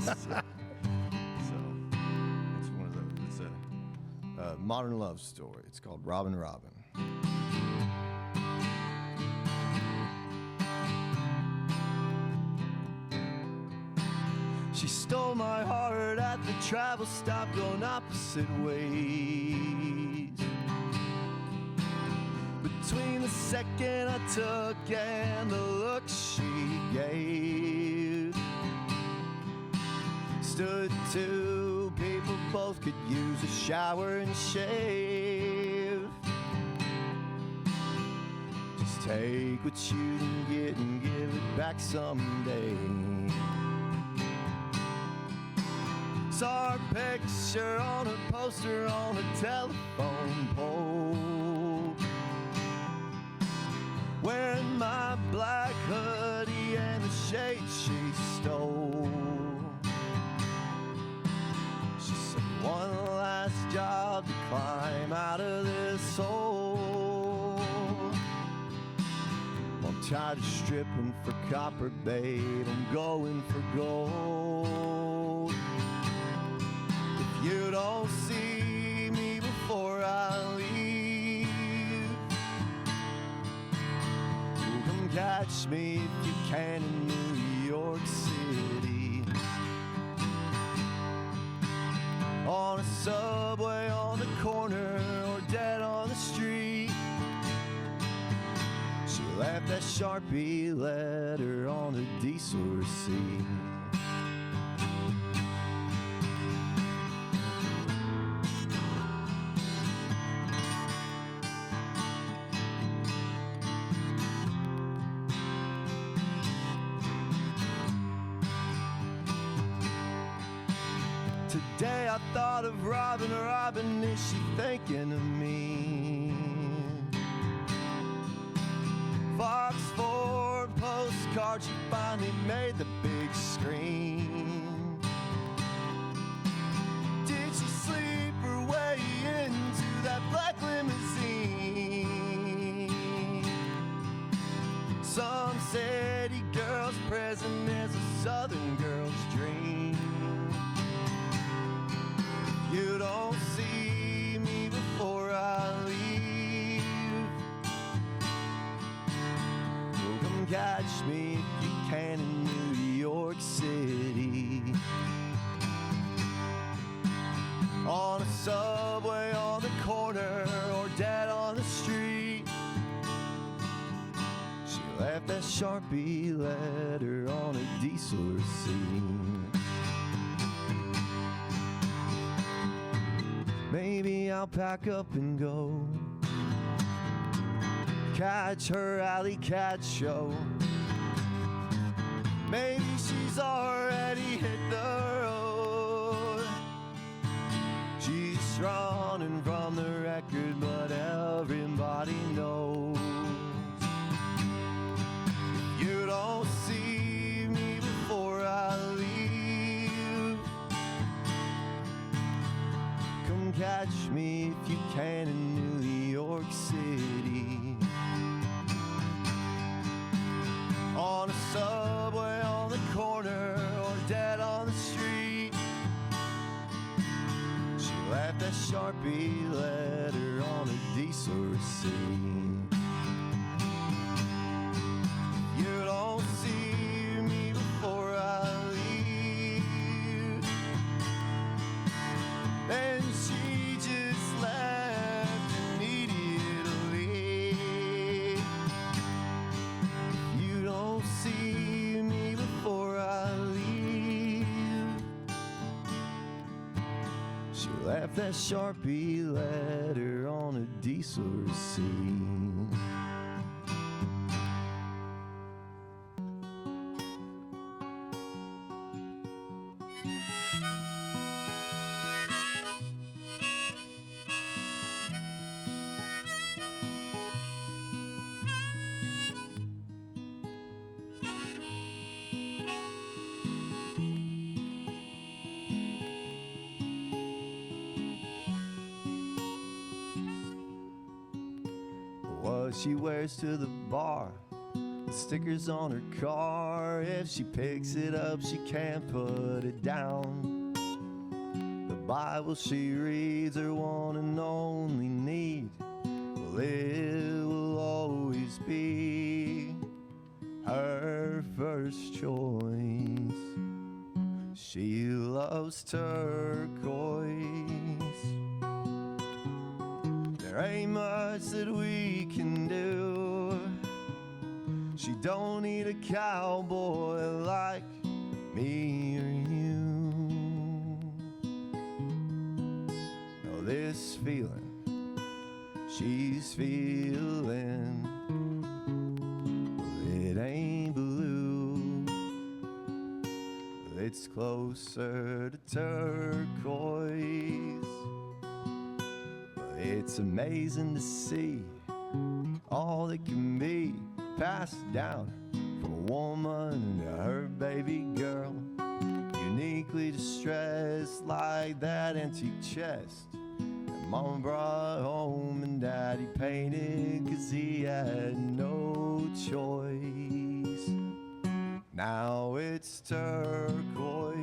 it's one of those. It's a modern love story. It's called Robbin Robin. She stole my heart at the travel stop, going opposite ways. Between the second I took and the look she gave, stood two people, both could use a shower and shave. Just take what you can get and give it back someday. Saw her picture on a poster on a telephone pole, wearing my black hoodie and the shade she stole. She said, one last job to climb out of this hole. I'm tired of stripping for copper, babe, I'm going for gold. You don't see me before I leave. You come catch me if you can in New York City. On a subway, on the corner, or dead on the street. She left that Sharpie letter on the diesel receipt. Today I thought of Robbin Robin, is she thinking of me? Fox 4 postcard, she finally made the big screen. Did she sleep her way into that black limousine? Some city girl's present is a southern girl's dream. You don't see me before I leave. Well, come catch me if you can in New York City. On a subway, on the corner, or dead on the street. She left that Sharpie letter on a diesel receipt. Maybe I'll pack up and go catch her alley cat show. Maybe she's already hit the road. She's running from the record, but everybody knows. If you don't see me before I leave, catch me if you can in New York City. On a subway, on the corner, or dead on the street. She left that Sharpie letter on a diesel receipt. You don't see me before I leave, and she just left immediately. You don't see me before I leave. She left that Sharpie letter on a diesel receipt. What she wears to the bar The stickers on her car, if she picks it up, she can't put it down. The Bible she reads, her one and only need, well, it will always be her first choice. She loves turquoise. There ain't much that we can do. She don't need a cowboy like me or you. No, this feeling she's feeling, well, it ain't blue. It's closer to turquoise. It's amazing to see all that can be passed down from a woman to her baby girl. Uniquely distressed like that antique chest that Mama brought home and Daddy painted 'cause he had no choice. Now it's turquoise.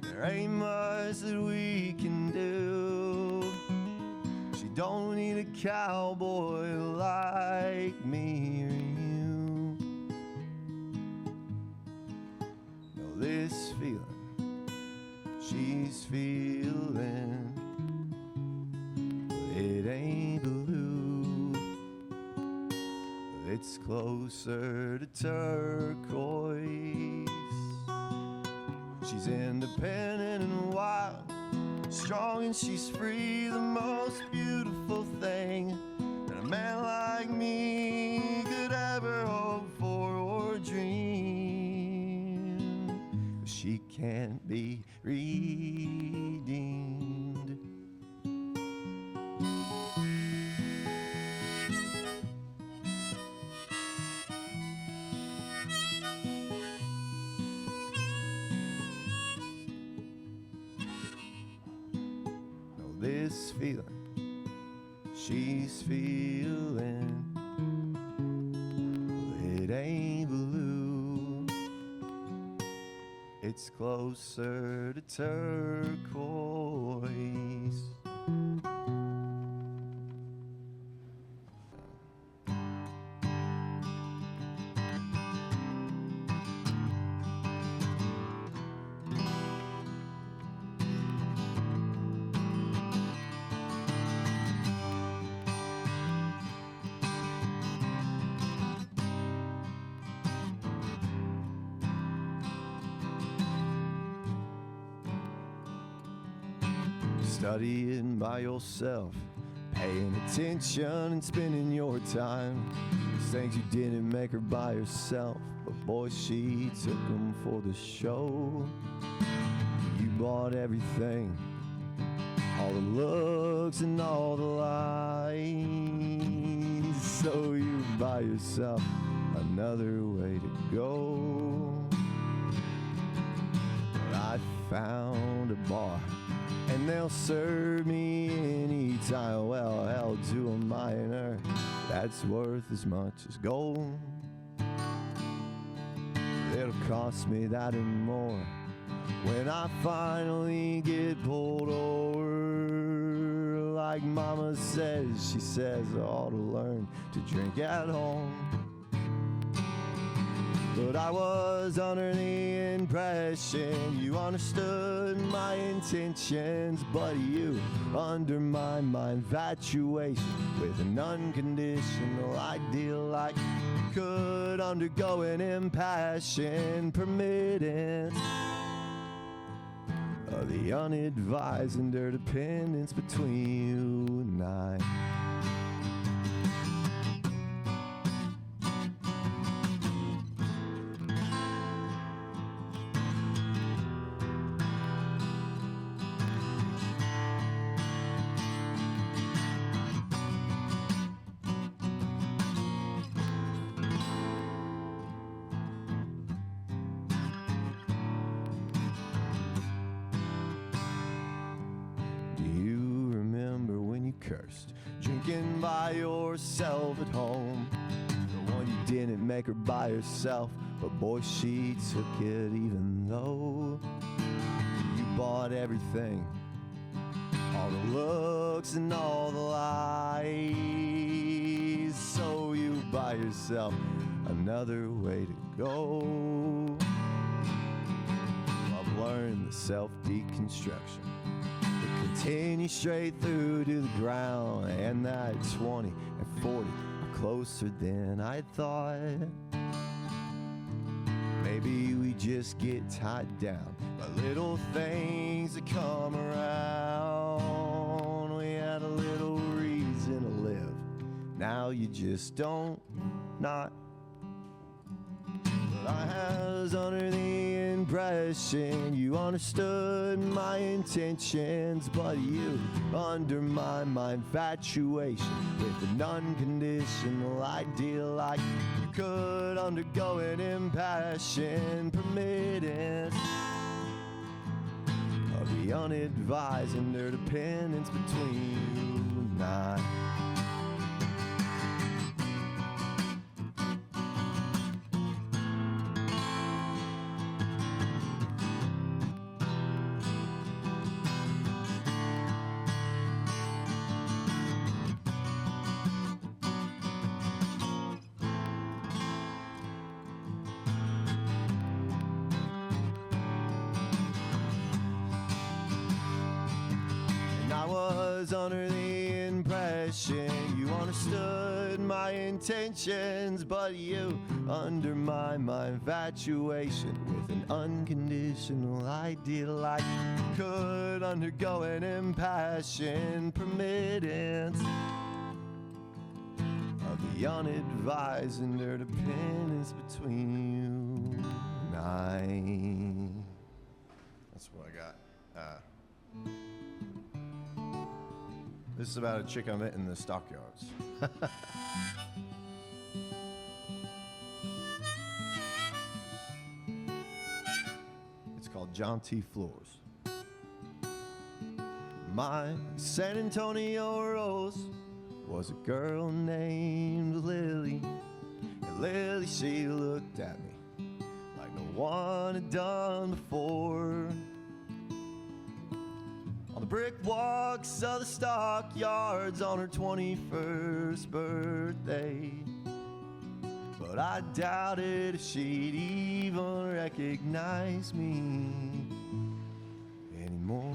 There ain't much that we can do. She don't need a cowboy like me or you. No, this feeling she's feeling, it ain't blue. It's closer to turquoise. She's independent and wild, strong and she's free, the most beautiful thing that a man like me could ever hope for or dream. But she can't be redeemed. This feeling she's feeling, it ain't blue. It's closer to turquoise. Studying by yourself, paying attention and spending your time. These things you didn't make her by herself, but boy, she took them for the show. You bought everything, all the looks and all the lies. So you buy yourself another way to go. But I found a bar and they'll serve me anytime. Well, hell to a minor, that's worth as much as gold. It'll cost me that and more when I finally get pulled over. Like Mama says, she says I ought to learn to drink at home. But I was under the impression you understood my intentions, but you undermined my infatuation with an unconditional ideal like you could undergo an impassioned permittance of the unadvised interdependence between you and I. Cursed, working by yourself at home. The one you didn't make her by herself, but boy, she took it even though you bought everything, all the looks and all the lies. So you buy yourself another way to go. I've learned the self-deconstruction to continue straight through to the ground, and that 20 and 40 are closer than I thought. Maybe we just get tied down by little things that come around. We had a little reason to live, now you just don't, not. But I was under the impression you understood my intentions, but you undermined my infatuation with an unconditional ideal, like you could undergo an impassioned permittance of the unadvised interdependence between you and I. Under the impression you understood my intentions, but you undermined my infatuation with an unconditional ideal, like you could undergo an impassioned permittance of the unadvised interdependence between you and I. That's what I got. This is about a chick I met in the stockyards. It's called John T. Floors. My San Antonio Rose was a girl named Lily. And Lily, she looked at me like no one had done before. On the brick walks of the stockyards on her 21st birthday. But I doubted if she'd even recognize me anymore.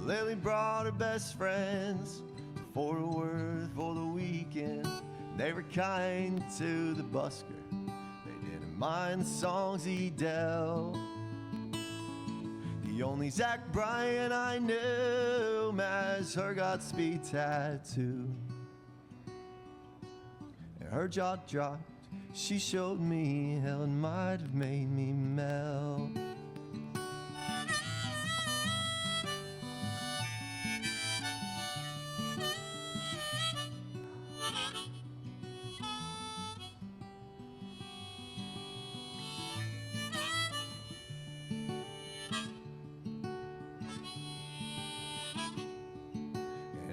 Lily brought her best friends to Fort Worth for the weekend. They were kind to the busker, they didn't mind the songs he dealt. The only Zach Bryan I knew has her Godspeed tattoo. And her jaw dropped, she showed me how it might have made me melt.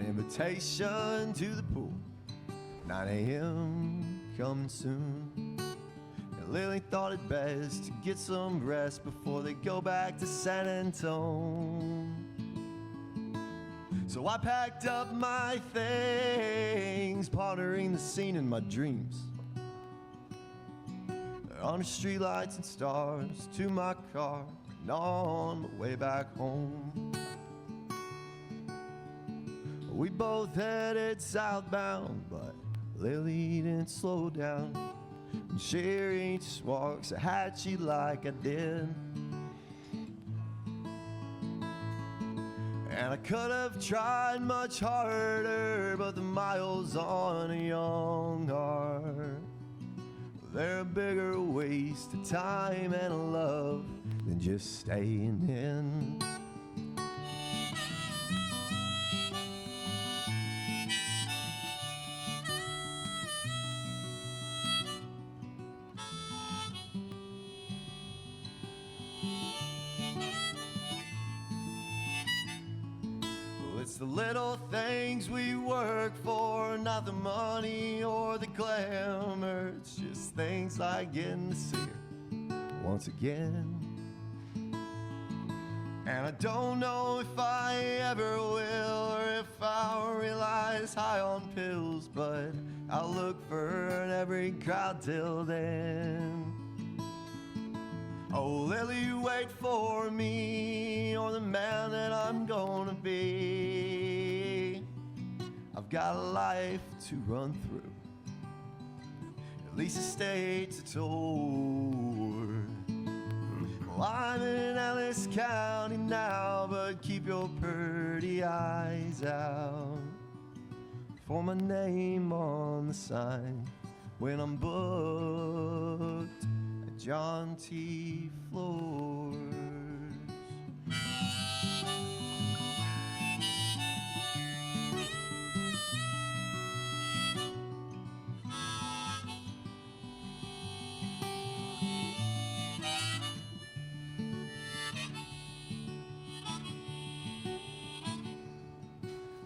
Invitation to the pool, 9 a.m. coming soon. And Lily thought it best to get some rest before they go back to San Antonio. So I packed up my things, pondering the scene in my dreams. Under streetlights and stars, to my car, and on my way back home. We both headed southbound, but Lily didn't slow down. And she reached Waxahachie like I did. And I could have tried much harder, but the miles on a young heart, they're a bigger waste of time and love than just staying in. the little things we work for, not the money or the glamour. It's just things like getting to see her once again. And I don't know if I ever will, or if I'll realize high on pills, but I'll look for her in every crowd till then. Oh, Lily, wait for me, or the man that I'm gonna be. I've got a life to run through, at least the state's a tour. Well, I'm in Ellis County now, but keep your pretty eyes out for my name on the sign when I'm booked at John T. Floors.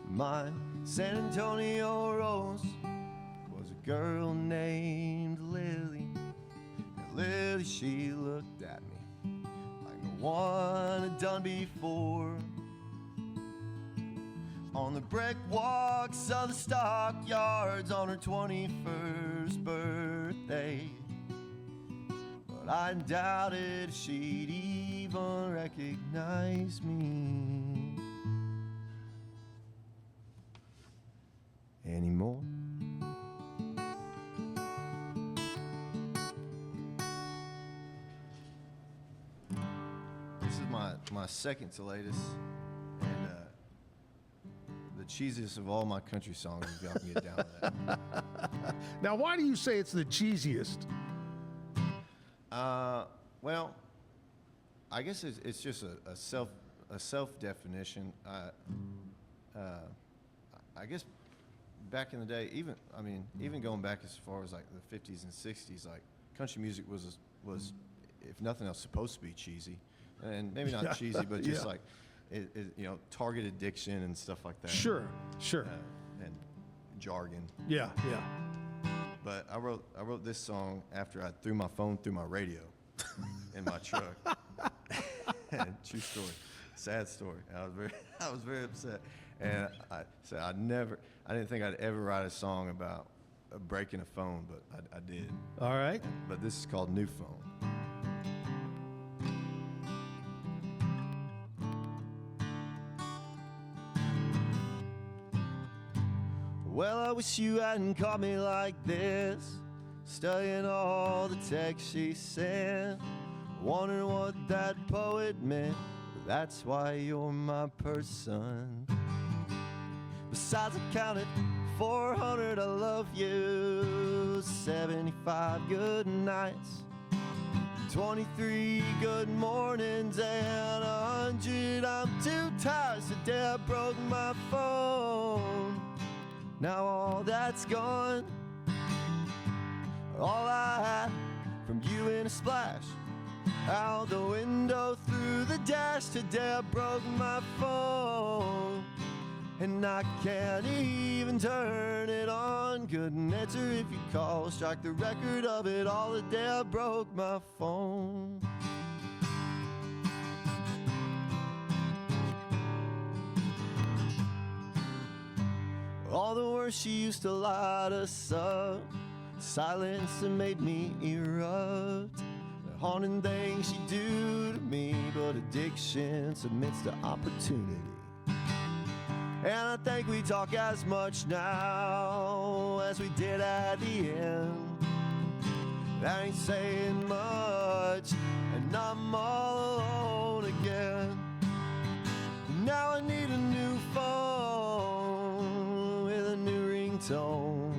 My San Antonio Rose was a girl named Lily. And Lily, she looked at me like no one had done before. On the brick walks of the stockyards on her 21st birthday. But I doubted she'd even recognize me anymore. This is my second to latest, and the cheesiest of all my country songs, if y'all can get down with that. Now, why do you say it's the cheesiest? Well, I guess it's just a self definition. I guess back in the day, even going back as far as like the 50s and 60s, like country music was if nothing else supposed to be cheesy, and maybe not cheesy, but just like it, targeted diction and stuff like that. Sure. And jargon. Yeah. But I wrote this song after I threw my phone through my radio in my truck. True story, sad story. I was very upset, and I said I didn't think I'd ever write a song about breaking a phone, but I did. All right. But this is called New Phone. Well, I wish you hadn't caught me like this, studying all the text she sent, wondering what that poet meant. But that's why you're my person. Besides, I counted 400 I love you, 75 good nights, 23 good mornings, and 100 I'm too tired. Today I broke my phone. Now all that's gone. All I had from you in a splash out the window through the dash. Today I broke my phone, and I can't even turn it on. Couldn't answer if you call, strike the record of it all. The day I broke my phone. All the words she used to light us up, silence that made me erupt. The haunting things she do to me, but addiction submits to opportunity. And I think we talk as much now as we did at the end. That ain't saying much, and I'm all alone again. Now I need a new phone with a new ringtone,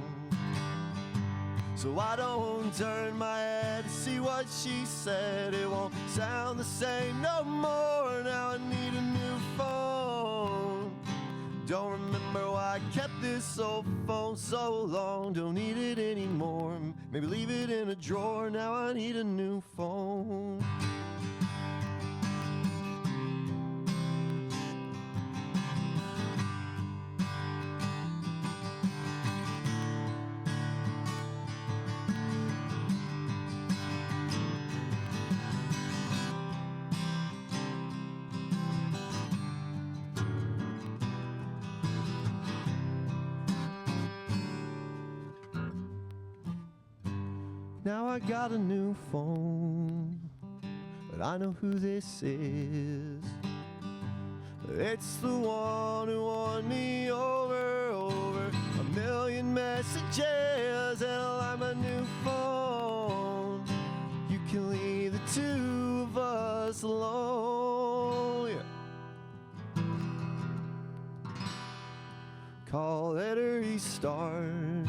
so I don't turn my head to see what she said. It won't sound the same no more. Now I need a new phone. Don't remember why I kept this old phone so long. Don't need it anymore. Maybe leave it in a drawer. Now I need a new phone. Now I got a new phone, but I know who this is. It's the one who won me over, a million messages, and I like my new phone. You can leave the two of us alone. Yeah. Call it a restart.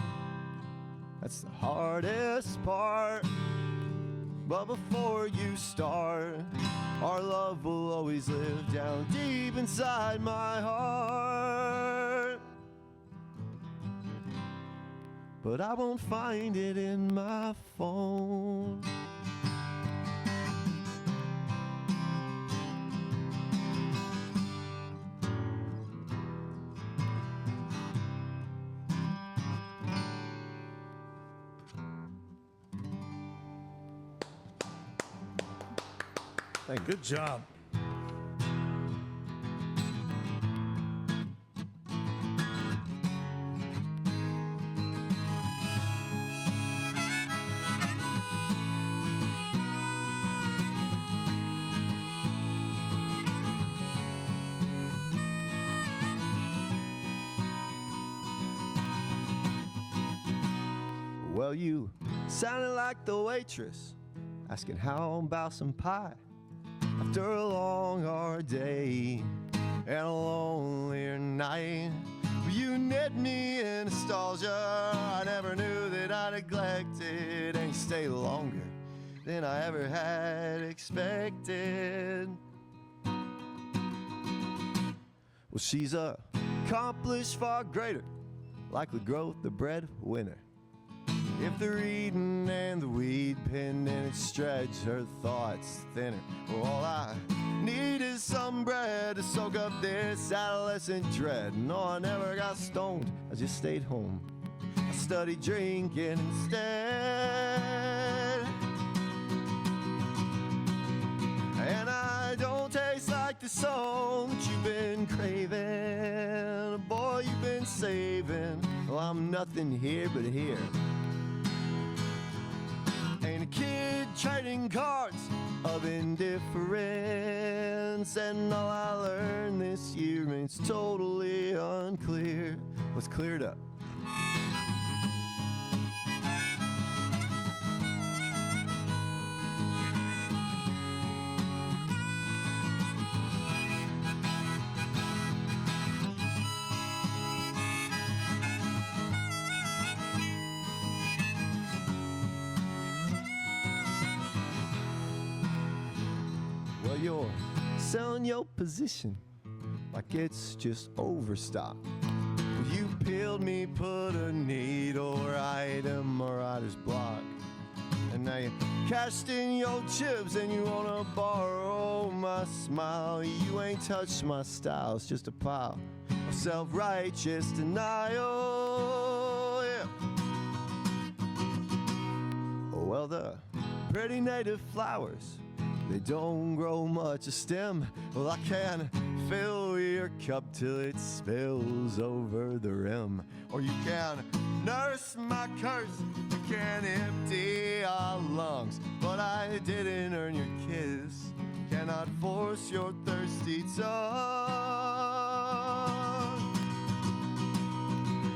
That's the hardest part. But before you start, our love will always live down deep inside my heart. But I won't find it in my phone. Good job. Well, you sounded like the waitress asking how about some pie. After a long, hard day and a lonelier night, you knit me in nostalgia. I never knew that I neglected, and you stayed longer than I ever had expected. Well, she's accomplished far greater, likely growth the breadwinner. If the reading and the weed pen didn't stretch her thoughts thinner, well, all I need is some bread to soak up this adolescent dread. No, I never got stoned, I just stayed home. I studied drinking instead. And I don't taste like the song that you've been craving. Boy, you've been saving. Well, I'm nothing here but here. Ain't a kid trading cards of indifference, and all I learned this year remains totally unclear. What's cleared up? You're selling your position like it's just overstock. You peeled me, put a needle right in my writer's block. And now you cashed in your chips and you wanna borrow my smile. You ain't touched my style, it's just a pile of self-righteous denial. Yeah. Oh, well, the pretty native flowers, they don't grow much a stem. Well, I can fill your cup till it spills over the rim. Or you can nurse my curse, you can empty our lungs. But I didn't earn your kiss, cannot force your thirsty tongue.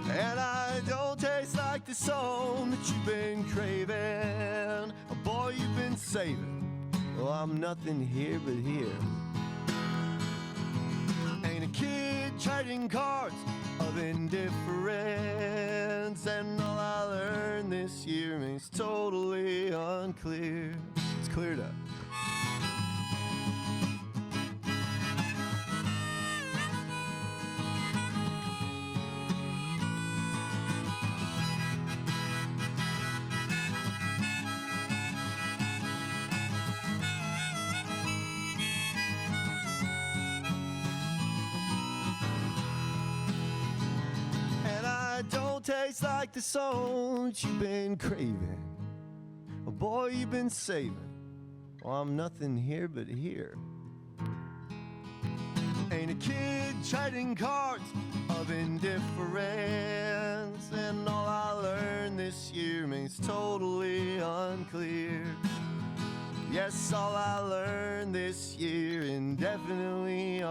And I don't taste like the song that you've been craving. Oh, boy, you've been saving. Well, I'm nothing here but here. Ain't a kid trading cards of indifference, and all I learned this year remains totally unclear. It's cleared up. Tastes like the song you've been craving. Oh, boy, you've been saving. Well, I'm nothing here but here. Ain't a kid trading cards of indifference, and all I learned this this year remains totally unclear. Yes, all I learned this year indefinitely